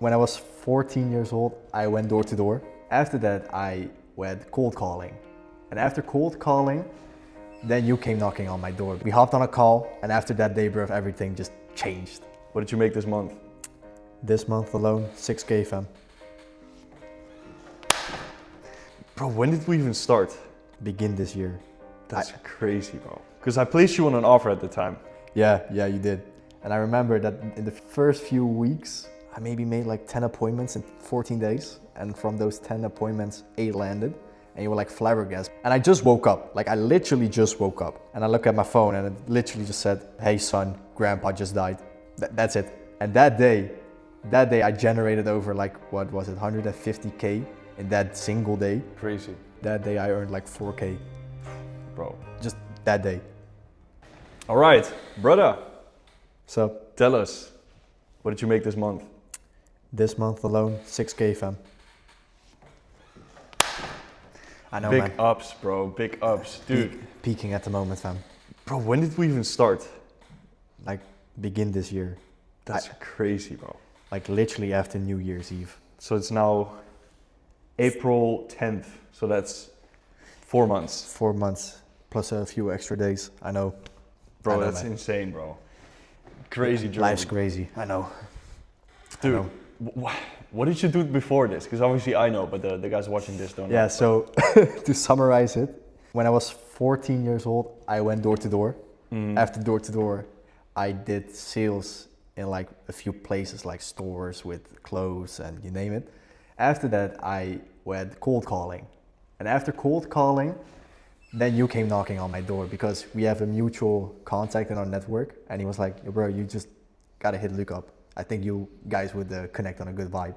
When I was 14 years old, I went door to door. After that, I went cold calling. And after cold calling, then you came knocking on my door. We hopped on a call, and after that day, bro, everything just changed. What did you make this month? This month alone, 6K, fam. Bro, when did we even start? Begin this year. That's crazy, bro. Because I placed you on an offer at the time. Yeah, you did. And I remember that in the first few weeks, I maybe made like 10 appointments in 14 days. And from those 10 appointments, 8 landed. And you were like flabbergasted. And I just woke up. Like I literally just woke up. And I look at my phone and it literally just said, "Hey son, grandpa just died." That's it. And that day I generated over like, what was it, 150K in that single day. Crazy. That day I earned like 4K. Bro. Just that day. All right, brother. So Tell us, what did you make this month? this month alone, 6K, fam. I know, Big man. ups, bro, big ups. Dude. Peaking at the moment, fam. Bro, when did we even start? Like begin this year. That's crazy, bro. Like literally after New Year's Eve. So it's now April 10th, so that's 4 months. 4 months plus a few extra days. I know. Bro, I know, that's man. insane, bro. Crazy journey. Life's crazy. I know. Dude, I know. what did you do before this? Because obviously I know, but the guys watching this don't know. Yeah, so to summarize it, when I was 14 years old, I went door to door. After door to door, I did sales in like a few places like stores with clothes and you name it. After that, I went cold calling. And after cold calling, then you came knocking on my door because we have a mutual contact in our network. And he was like, "Yo, bro, you just gotta hit Luuk up. I think you guys would connect on a good vibe."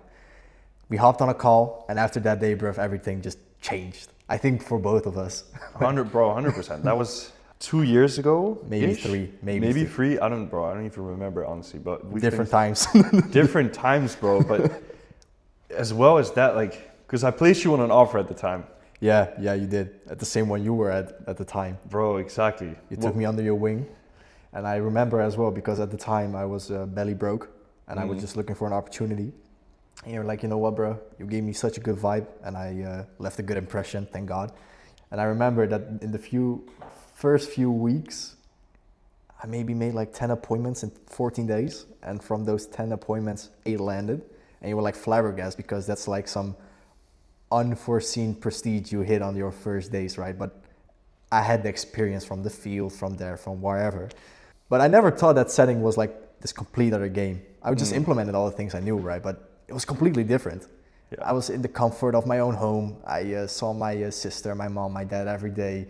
We hopped on a call, and after that day, bro, everything just changed. I think for both of us. 100%. That was 2 years ago. Maybe three, maybe maybe three. three. I don't even remember honestly. But we Different times. different times, bro. But as well as that, like, because I placed you on an offer at the time. Yeah, you did. At the same one you were at the time. Bro, exactly. You took me under your wing. And I remember as well, because at the time I was belly broke and I was just looking for an opportunity. And you're like, "You know what, bro? You gave me such a good vibe and I left a good impression, thank God." And I remember that in the first few weeks, I maybe made like 10 appointments in 14 days. And from those 10 appointments, 8 landed. And you were like flabbergasted because that's like some unforeseen prestige you hit on your first days, right? But I had the experience from the field, from there, from wherever. But I never thought that setting was like this complete other game. I would just implemented all the things I knew, right? But it was completely different. Yeah. I was in the comfort of my own home. I saw my sister, my mom, my dad every day.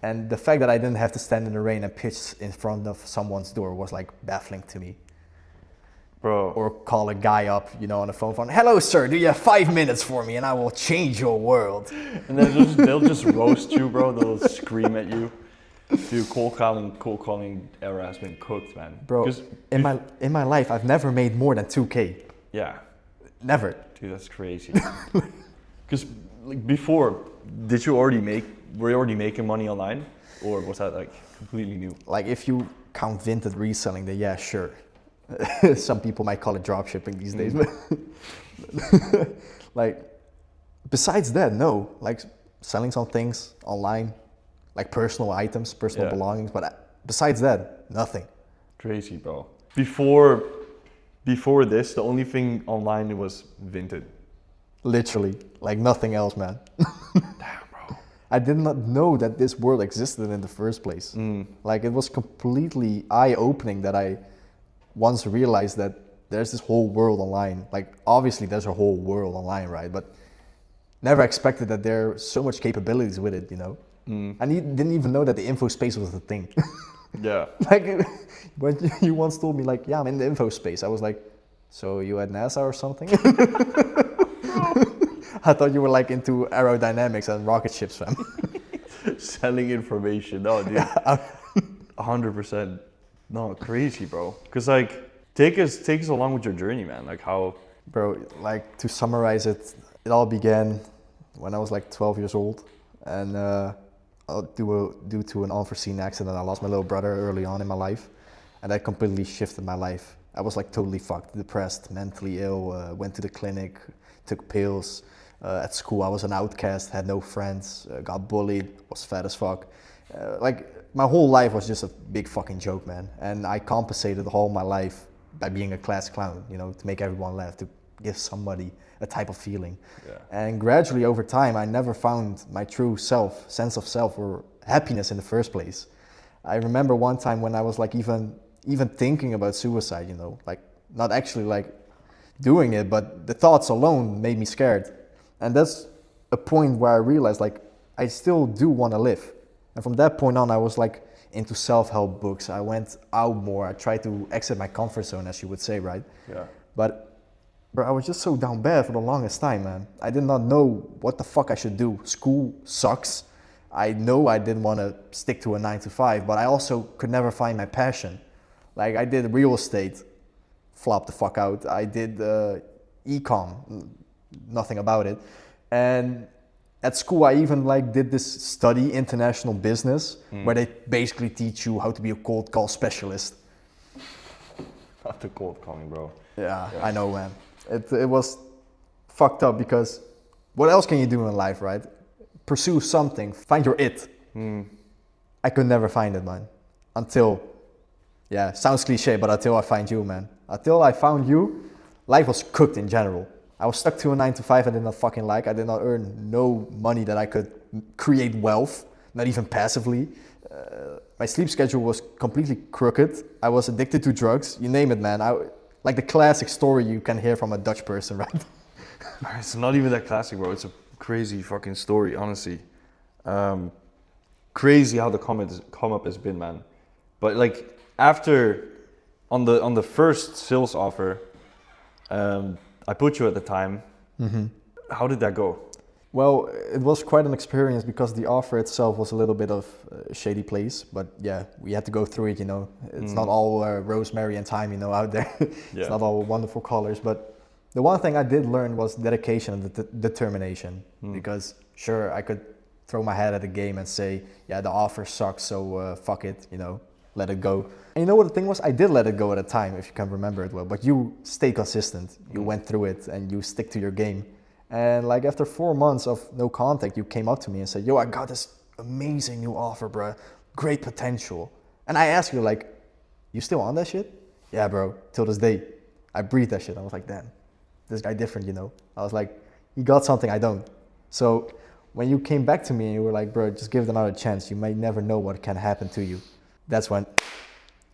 And the fact that I didn't have to stand in the rain and pitch in front of someone's door was like baffling to me. Bro. Or call a guy up, you know, on the phone, "Hello, sir, do you have 5 minutes for me and I will change your world?" And then they'll just roast you, bro. They'll scream at you. Dude, cold calling era has been cooked, man. Bro, in my life, I've never made more than 2K. Yeah. Never. Dude, that's crazy. Because like before, were you already making money online? Or was that like completely new? Like if you count Vinted reselling, then yeah, sure. Some people might call it dropshipping these days, but like besides that, no. Like selling some things online, like personal items, personal belongings, but besides that, nothing. Crazy, bro. Before this, the only thing online was Vinted. Literally, like nothing else, man. Damn, bro. I did not know that this world existed in the first place. Like it was completely eye-opening that I once realized that there's this whole world online. Like obviously there's a whole world online, right? But never expected that there are so much capabilities with it, you know? And you didn't even know that the info space was a thing. Yeah. Like when you once told me like, "Yeah, I'm in the info space." I was like, "So you at NASA or something?" I thought you were like into aerodynamics and rocket ships, fam. Selling information. No, dude. 100%. No, crazy, bro. Because like, take us along with your journey, man. Like how... Bro, like to summarize it, it all began when I was like 12 years old. And due to an unforeseen accident, I lost my little brother early on in my life. And that completely shifted my life. I was like totally fucked, depressed, mentally ill, went to the clinic, took pills. At school I was an outcast, had no friends, got bullied, was fat as fuck. Like my whole life was just a big fucking joke, man. And I compensated all my life by being a class clown, you know, to make everyone laugh, to give somebody a type of feeling. Yeah. And gradually over time, I never found my true self, sense of self or happiness in the first place. I remember one time when I was like even thinking about suicide, you know, like not actually like doing it, but the thoughts alone made me scared. And that's a point where I realized like I still do want to live. And from that point on, I was like into self-help books. I went out more. I tried to exit my comfort zone, as you would say, right? Yeah. But bro, I was just so down bad for the longest time, man. I did not know what the fuck I should do. School sucks. I know I didn't want to stick to a 9 to 5, but I also could never find my passion. Like I did real estate, flopped the fuck out. I did e-com, nothing about it. And at school, I even like did this study, international business, where they basically teach you how to be a cold call specialist. Not the cold calling, bro. Yeah, I know, man. It was fucked up because what else can you do in life, right? Pursue something, find your it. I could never find it, man. Until, yeah, sounds cliche, but until I find you, man. Until I found you, life was cooked in general. I was stuck to a 9 to 5 I did not fucking like. I did not earn no money that I could create wealth, not even passively. My sleep schedule was completely crooked. I was addicted to drugs, you name it, man. Like the classic story you can hear from a Dutch person, right? It's not even that classic, bro. It's a crazy fucking story, honestly. Crazy how the come up has been, man. But like after, on the first sales offer, I put you at the time. Mm-hmm. How did that go? Well, it was quite an experience because the offer itself was a little bit of a shady place. But yeah, we had to go through it, you know. It's not all rosemary and thyme, you know, out there. It's not all wonderful colors. But the one thing I did learn was dedication and determination. Because sure, I could throw my head at the game and say, yeah, the offer sucks, so fuck it, you know, let it go. And you know what the thing was? I did let it go at a time, if you can remember it well. But you stay consistent. You went through it and you stick to your game. And like after 4 months of no contact, you came up to me and said, yo, I got this amazing new offer, bro. Great potential. And I asked you like, you still on that shit? Yeah, bro, till this day. I breathe that shit. I was like, damn, this guy different, you know? I was like, he got something I don't. So when you came back to me and you were like, bro, just give it another chance. You might never know what can happen to you. That's when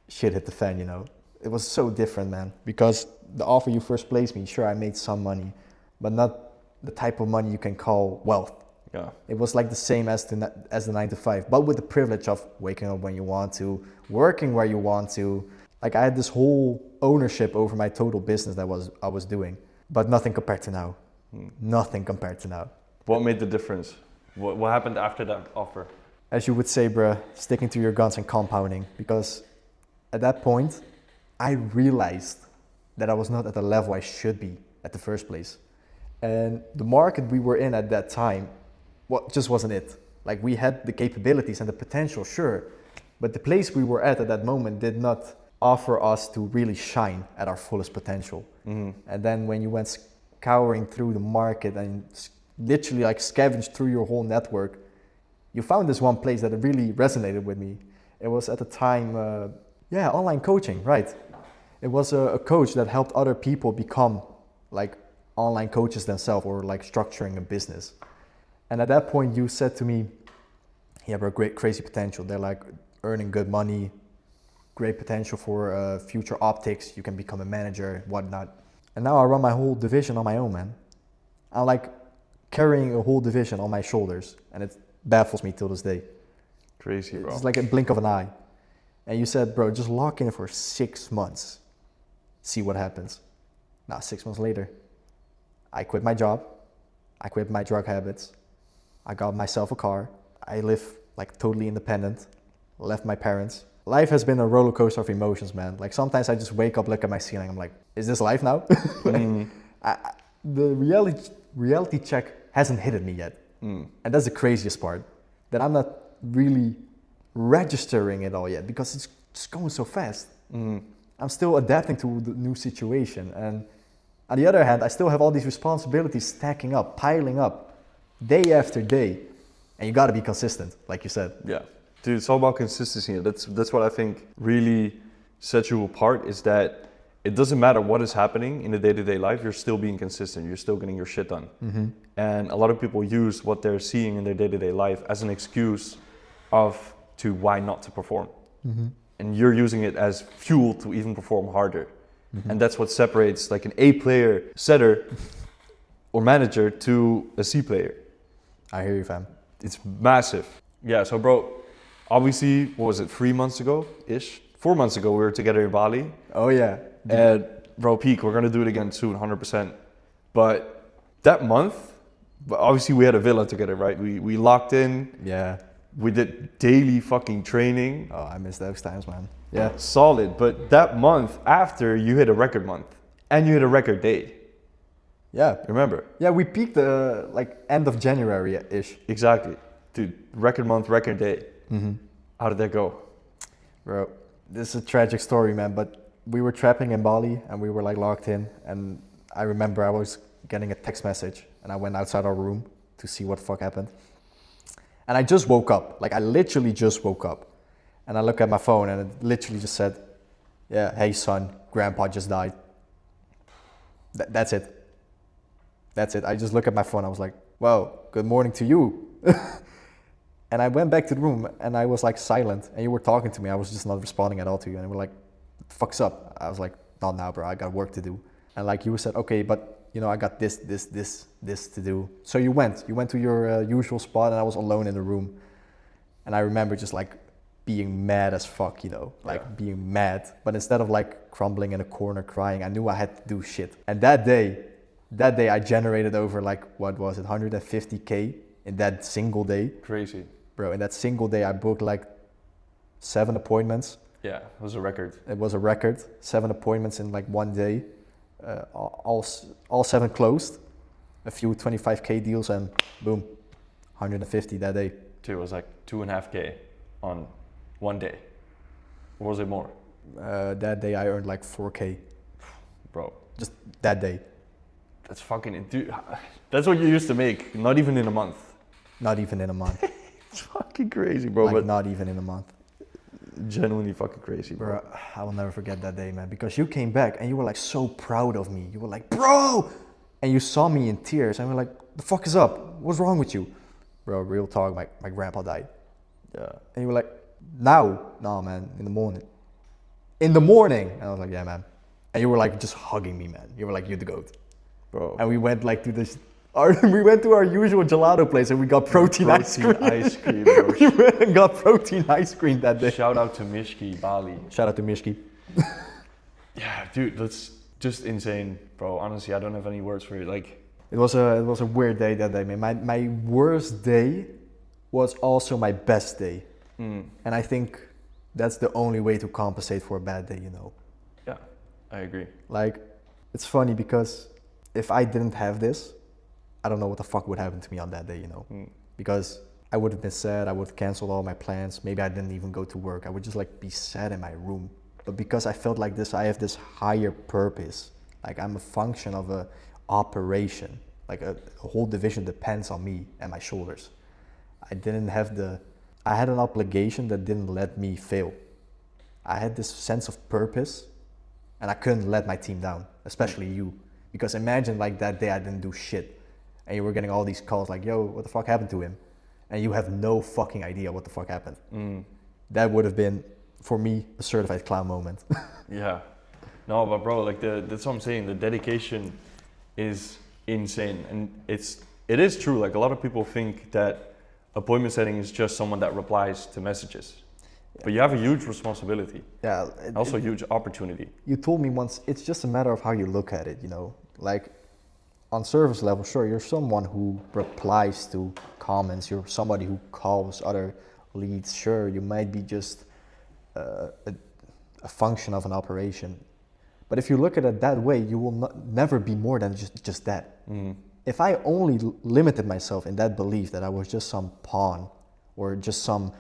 shit hit the fan, you know? It was so different, man. Because the offer you first placed me, sure, I made some money, but not the type of money you can call wealth. Yeah. It was like the same as the 9 to 5, but with the privilege of waking up when you want to, working where you want to. Like I had this whole ownership over my total business that I was doing, but nothing compared to now. Nothing compared to now. What made the difference? What happened after that offer? As you would say, bruh, sticking to your guns and compounding. Because at that point, I realized that I was not at the level I should be at the first place. And the market we were in at that time, just wasn't it. Like we had the capabilities and the potential, sure, but the place we were at that moment did not offer us to really shine at our fullest potential. And then when you went scouring through the market and literally like scavenged through your whole network, you found this one place that really resonated with me. It was at the time, online coaching, right? It was a coach that helped other people become like online coaches themselves or like structuring a business. And at that point you said to me, yeah, bro, great, crazy potential. They're like earning good money, great potential for future optics. You can become a manager, whatnot. And now I run my whole division on my own, man. I'm like carrying a whole division on my shoulders and it baffles me till this day. Crazy, bro. It's like a blink of an eye. And you said, bro, just lock in for 6 months. See what happens. Now, 6 months later, I quit my job, I quit my drug habits, I got myself a car, I live like totally independent, left my parents. Life has been a roller coaster of emotions, man. Like sometimes I just wake up, look at my ceiling, I'm like, is this life now? The reality check hasn't hit me yet. And that's the craziest part, that I'm not really registering it all yet because it's just going so fast. I'm still adapting to the new situation. And on the other hand, I still have all these responsibilities stacking up, piling up, day after day. And you got to be consistent, like you said. Yeah, dude, it's all about consistency. That's what I think really sets you apart, is that it doesn't matter what is happening in the day-to-day life, you're still being consistent, you're still getting your shit done. Mm-hmm. And a lot of people use what they're seeing in their day-to-day life as an excuse to why not to perform. Mm-hmm. And you're using it as fuel to even perform harder. Mm-hmm. And that's what separates like an A player setter or manager to a C player. I hear you, fam. It's massive. Yeah, so bro, obviously, what was it, 3 months ago-ish? 4 months ago, we were together in Bali. Oh yeah. And bro, peak, we're gonna do it again soon, 100%. But that month, obviously we had a villa together, right? We locked in. Yeah. We did daily fucking training. Oh, I miss those times, man. Yeah. Solid. But that month after, you hit a record month. And you hit a record day. Yeah. Remember? Yeah, we peaked like end of January-ish. Exactly. Dude, record month, record day. Mm-hmm. How did that go? Bro, this is a tragic story, man, but we were trapping in Bali and we were like locked in, and I remember I was getting a text message and I went outside our room to see what the fuck happened. And I just woke up, like I literally just woke up. And I look at my phone and it literally just said, yeah, hey son, grandpa just died. That's it. That's it. I just look at my phone, I was like, wow, good morning to you. And I went back to the room and I was like silent and you were talking to me. I was just not responding at all to you. And you were like, what the fuck's up? I was like, not now, bro. I got work to do. And like you said, okay, but you know, I got this to do. So you went to your usual spot and I was alone in the room. And I remember just like being mad as fuck, you know, like being mad. But instead of like crumbling in a corner crying, I knew I had to do shit. And that day I generated over like, what was it, 150K in that single day. Crazy. Bro, in that single day I booked like 7 appointments. Yeah, it was a record. It was a record. 7 appointments in like one day. All 7 closed. A few 25K deals and boom, 150 that day. Dude, it was like 2.5K on one day. Or was it more? That day I earned like 4K. Bro. Just that day. That's fucking, dude, that's what you used to make, not even in a month. Not even in a month. It's fucking crazy, bro. Like but not even in a month. Genuinely fucking crazy, bro. Bro, I will never forget that day, man. Because you came back and you were like so proud of me. You were like, bro! And you saw me in tears and you were like, the fuck is up? What's wrong with you? Bro, real talk, my grandpa died. Yeah. And you were like, now? No, man, in the morning. In the morning! And I was like, yeah, man. And you were like just hugging me, man. You were like, you're the GOAT. Bro. And we went like to this, we went to our usual gelato place and we got protein ice cream. ice cream, bro. We went and got protein ice cream that day. Shout out to Mishki, Bali. Shout out to Mishki. Yeah, dude, that's just insane, bro. Honestly, I don't have any words for it. Like, it was a weird day that day, man. My worst day was also my best day. And I think that's the only way to compensate for a bad day, you know. yeah, I agree. Like, it's funny because if I didn't have this, I don't know what the fuck would happen to me on that day, you know. Because I would have been sad, I would have canceled all my plans. Maybe I didn't even go to work. I would just like be sad in my room. But because I felt like this, I have this higher purpose. Like I'm a function of a operation. Like a whole division depends on me and my shoulders. I had an obligation that didn't let me fail. I had this sense of purpose and I couldn't let my team down, especially you. Because imagine like that day I didn't do shit and you were getting all these calls like, yo, what the fuck happened to him? And you have no fucking idea what the fuck happened. That would have been, for me, a certified clown moment. Yeah. No, but bro, like that's what I'm saying. The dedication is insane. And it is true. Like a lot of people think that appointment setting is just someone that replies to messages. But you have a huge responsibility. Yeah. Also a huge opportunity. You told me once, it's just a matter of how you look at it, you know? Like, on service level, sure, you're someone who replies to comments, you're somebody who calls other leads, sure, you might be just a function of an operation. But if you look at it that way, you will never be more than just that. If I only limited myself in that belief that I was just some pawn or just some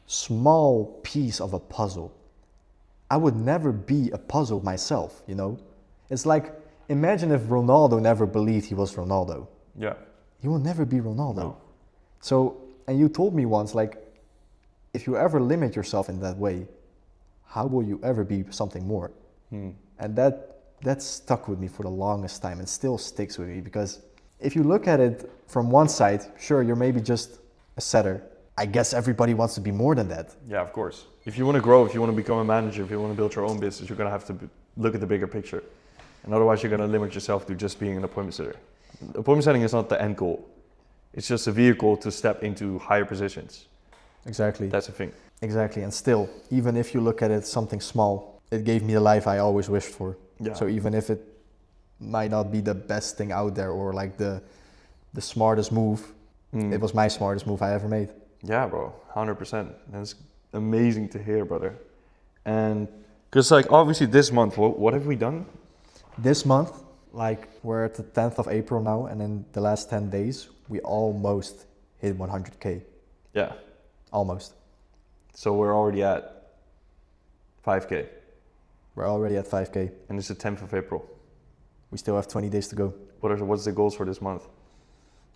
small piece of a puzzle, I would never be a puzzle myself, you know? It's like, imagine if Ronaldo never believed he was Ronaldo. Yeah. He will never be Ronaldo. No. So, and you told me once, like, if you ever limit yourself in that way, how will you ever be something more? And that stuck with me for the longest time and still sticks with me, because if you look at it from one side, sure, you're maybe just a setter. I guess everybody wants to be more than that. Yeah, of course. If you want to grow, if you want to become a manager, if you want to build your own business, you're going to have to look at the bigger picture. And otherwise, you're going to limit yourself to just being an appointment setter. Appointment setting is not the end goal. It's just a vehicle to step into higher positions. Exactly. That's the thing. Exactly. And still, even if you look at it something small, it gave me the life I always wished for. Yeah. So even if it might not be the best thing out there or like the smartest move, it was my smartest move I ever made. Yeah, bro, 100%. That's amazing to hear, brother. And because, like, obviously this month, what have we done? This month, like, we're at the 10th of April now, and in the last 10 days, we almost hit 100K. Yeah. Almost. So we're already at 5K. We're already at 5K. And it's the 10th of April. We still have 20 days to go. What's the goals for this month?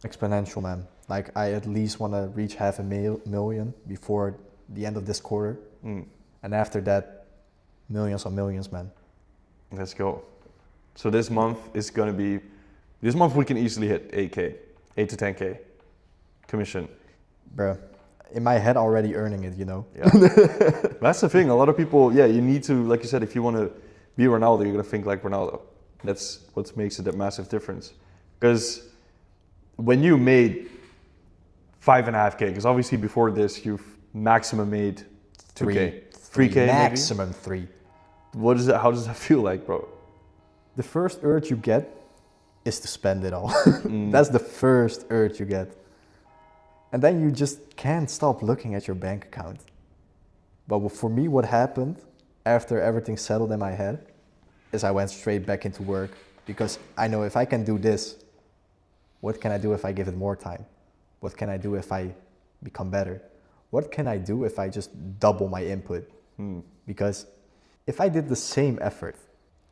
Exponential, man. Like, I at least want to reach 500,000 before the end of this quarter. And after that, millions on millions, man. Let's go. So this month is going to be, this month we can easily hit 8K, 8 to 10K commission. Bruh, in my head already earning it, you know? Yeah. That's the thing. A lot of people, yeah, you need to, like you said, if you want to be Ronaldo, you're going to think like Ronaldo. That's what makes it a massive difference. Because when you made 5.5K, because obviously before this, you've maximum made 2K. 3K maximum maybe? 3. What is that? How does that feel like, bro? The first urge you get is to spend it all. That's the first urge you get. And then you just can't stop looking at your bank account. But for me, what happened after everything settled in my head is I went straight back into work, because I know if I can do this, what can I do if I give it more time? What can I do if I become better? What can I do if I just double my input? Because if I did the same effort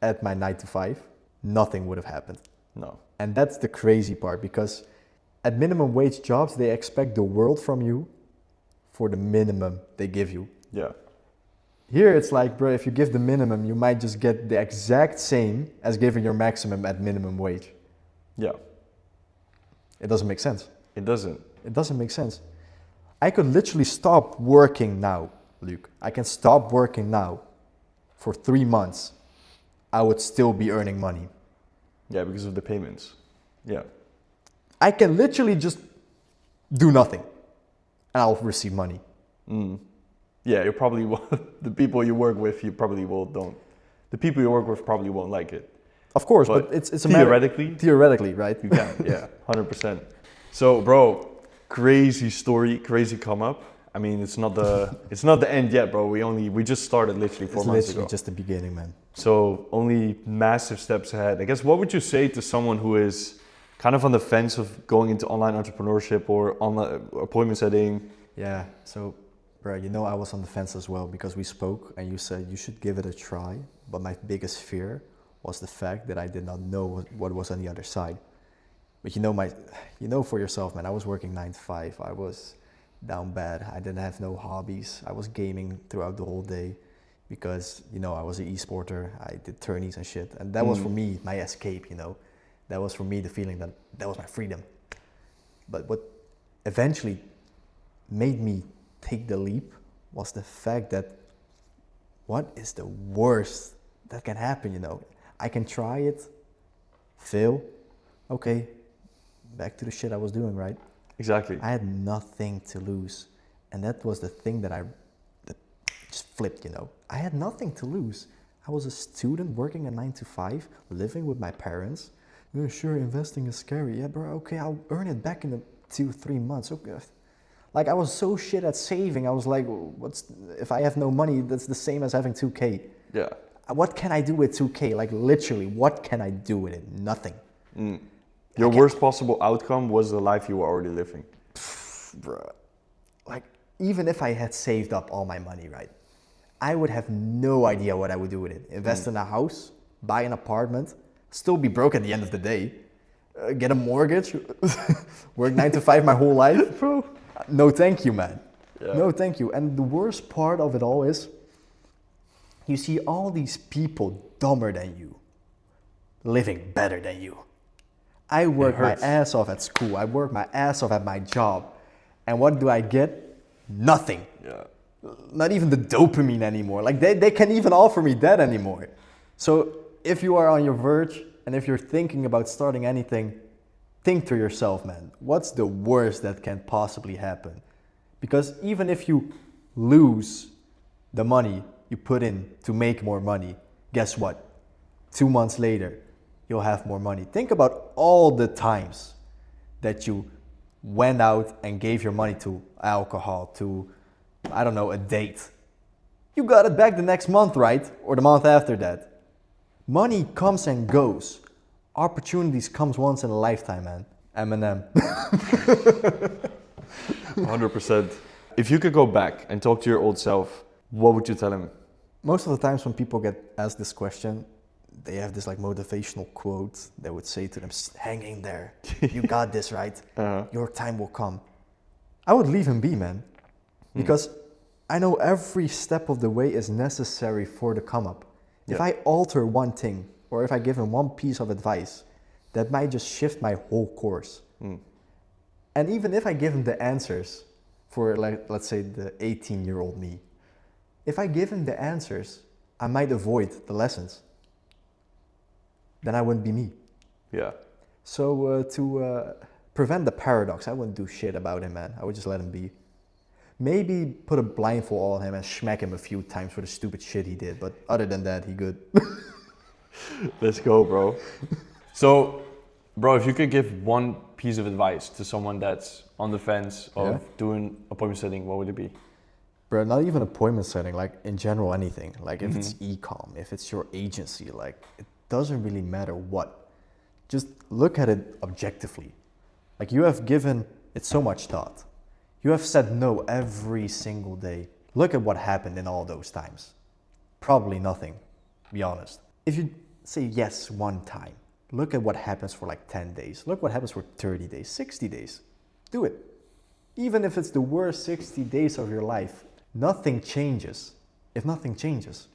at my 9 to 5, nothing would have happened. No. And that's the crazy part, because at minimum wage jobs, they expect the world from you for the minimum they give you. Yeah. Here it's like, bro, if you give the minimum, you might just get the exact same as giving your maximum at minimum wage. Yeah. It doesn't make sense. It doesn't. It doesn't make sense. I could literally stop working now, Luke. I can stop working now for 3 months. I would still be earning money. Yeah, because of the payments. Yeah. I can literally just do nothing and I'll receive money. Yeah, you probably the people you work with, you probably don't. The people you work with probably won't like it. Of course, but it's a theoretically, theoretically, right? you can. Yeah, 100%. So, bro, crazy story, crazy come up. I mean, it's not the end yet, bro. We just started literally 4 months ago. It's just the beginning, man. So only massive steps ahead. I guess, what would you say to someone who is kind of on the fence of going into online entrepreneurship or online appointment setting? Yeah, so, bro, you know I was on the fence as well, because we spoke and you said you should give it a try. But my biggest fear was the fact that I did not know what was on the other side. But you know for yourself, man, I was working 9 to 5. I was down bad. I didn't have no hobbies. I was gaming throughout the whole day because, you know, I was an e-sporter. I did tourneys and shit. And that was for me my escape, you know. That was for me the feeling that was my freedom. But what eventually made me take the leap was the fact that what is the worst that can happen, you know? I can try it, fail, okay, back to the shit I was doing, right? Exactly. I had nothing to lose. And that was the thing that just flipped, you know. I had nothing to lose. I was a student working a 9 to 5, living with my parents. Yeah, sure, investing is scary. Yeah, bro, okay, I'll earn it back in 2-3 months. Okay. Like, I was so shit at saving. I was like, if I have no money, that's the same as having 2K. Yeah. What can I do with 2K? Like, literally, what can I do with it? Nothing. Your worst possible outcome was the life you were already living. Bruh. Like, even if I had saved up all my money, right? I would have no idea what I would do with it. Invest in a house, buy an apartment, still be broke at the end of the day, get a mortgage, work 9 to 5 my whole life. Bro, no thank you, man. Yeah. No thank you. And the worst part of it all is you see all these people dumber than you, living better than you. I work my ass off at school. I work my ass off at my job. And what do I get? Nothing. Yeah. Not even the dopamine anymore. Like they can't even offer me that anymore. So if you are on your verge and if you're thinking about starting anything, think to yourself, man, what's the worst that can possibly happen? Because even if you lose the money you put in to make more money, guess what? 2 months later, you'll have more money. Think about all the times that you went out and gave your money to alcohol, to, I don't know, a date. You got it back the next month, right? Or the month after that. Money comes and goes. Opportunities comes once in a lifetime, man. Eminem. 100%. If you could go back and talk to your old self, what would you tell him? Most of the times when people get asked this question, they have this like motivational quote that would say to them, hang in there, you got this, right? Your time will come. I would leave him be, man. Because I know every step of the way is necessary for the come up. If I alter one thing, or if I give him one piece of advice, that might just shift my whole course. And even if I give him the answers for, like, let's say the 18-year-old me, if I give him the answers, I might avoid the lessons. Then I wouldn't be me. Yeah. So to prevent the paradox, I wouldn't do shit about him, man. I would just let him be. Maybe put a blindfold on him and smack him a few times for the stupid shit he did. But other than that, he good. Let's go, bro. So, bro, if you could give one piece of advice to someone that's on the fence of doing appointment setting, what would it be? Bro, not even appointment setting, like in general, anything. Like if it's e-com, if it's your agency, like it doesn't really matter what. Just look at it objectively. Like you have given it so much thought. You have said no every single day. Look at what happened in all those times. Probably nothing, be honest. If you say yes one time, look at what happens for like 10 days. Look what happens for 30 days, 60 days. Do it. Even if it's the worst 60 days of your life, nothing changes if nothing changes.